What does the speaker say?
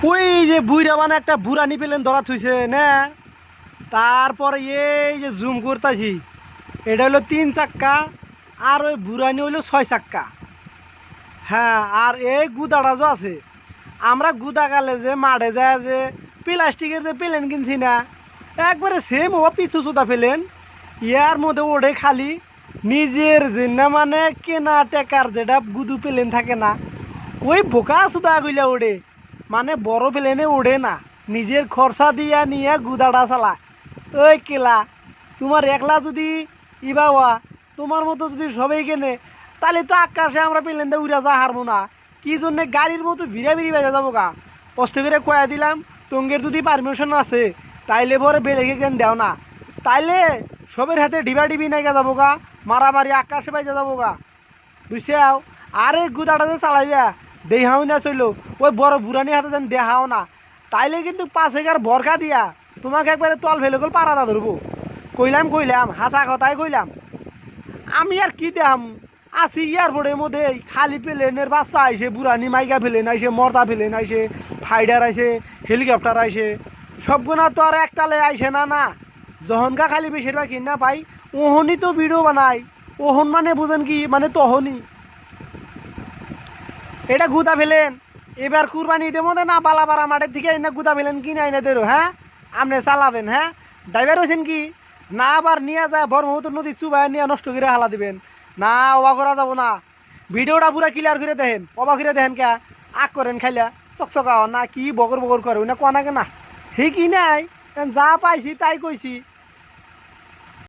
ওই যে বুইরা মানে একটা বুড়ানি পেলেন ধরা থুইছে না। তারপরে এই যে জুম করতেছি, এটা হলো 3 চাক্কা, আর ওই বুড়ানি হইলো 6 চাক্কা। হ্যাঁ, আর এই গুদাটা যে আছে, আমরা গুদা গালে যে মাঠে যায় যে প্লাস্টিকের যে পেলেন কিনছি না, একবারে সেম ও পিছু সুতা পেলেন। ইয়ার মধ্যে ওঠে খালি নিজের জন্য মানে কেনা টেকার যেটা গুদু পেলেন থাকে না, ওই বোকা সুতা গুলা ওড়ে, মানে বড় প্লেনে ওড়ে না, নিজের খরচা দিয়া নিয়ে গুদাটা চালা। ওই কেলা, তোমার একলা যদি ইবা হওয়া, তোমার মতো যদি সবাই কেনে, তাহলে তো আকাশে আমরা প্লেন দিয়ে উড়া যা হারবো না। কি জন্যে গাড়ির মতো ভিড়া ভিড়ি বেজা যাবো গা। কষ্ট করে কয়া দিলাম, তোমার যদি পারমিশন আছে তাইলে পরে বেলেগে কেন দেও না, তাইলে সবের হাতে ডিবা ডিবি নাইকা যাবো গা, মারামারি আকাশে বাইজা যাবো গা, বুঝছাও। আরে গুদাটা যে চালাইবা দেহাও না চইলো, ওই বড় বুড়ানি হাতে যেন দেহাও না, তাইলে কিন্তু 5 এগার বরকা দিয়া তোমাকে একবারে তল ফেলে গেল পাড়াটা ধরবো। কইলাম হাসা কথাই কইলাম। আমি আর কি দাম, আছি এয়ারপোর্টের মধ্যে খালি প্লেনের বাচ্চা আইসে, বুড়ানি মাইকা প্লেন আইসে, মর্দা প্লেন আইসে, ফাইডার আইসে, হেলিকপ্টার আইসে, সবগুনা তো আর একতালে আইসে না না। যখনকা খালি বেশিরভাগ কিনা পাই, ওহনই তো ভিডিও বানাই। ওহন মানে বুঝেন কি, মানে তহনই এটা গুদা ফেলেন। এবার কুরবানি ঈদের মধ্যে না বালাপাড়া মাঠের দিকে এনে গুদা ফেলেন কিনে আইনে দেরো, হ্যাঁ আপনি চালাবেন, হ্যাঁ ড্রাইভার হয়েছেন কি না, আবার নিয়ে যায় ব্রহ্মপুত্র নদী চুবাই নিয়ে নষ্ট করে হালা দিবেন না, অবাক করা যাবো না। ভিডিওটা পুরা ক্লিয়ার করে দেখেন, অবাক করে দেখেন কে আগ করেন খাইলা চকচকা না কি বগর বগর করে না কনাকে না, হে কি নাই, যা পাইছি তাই কইছি।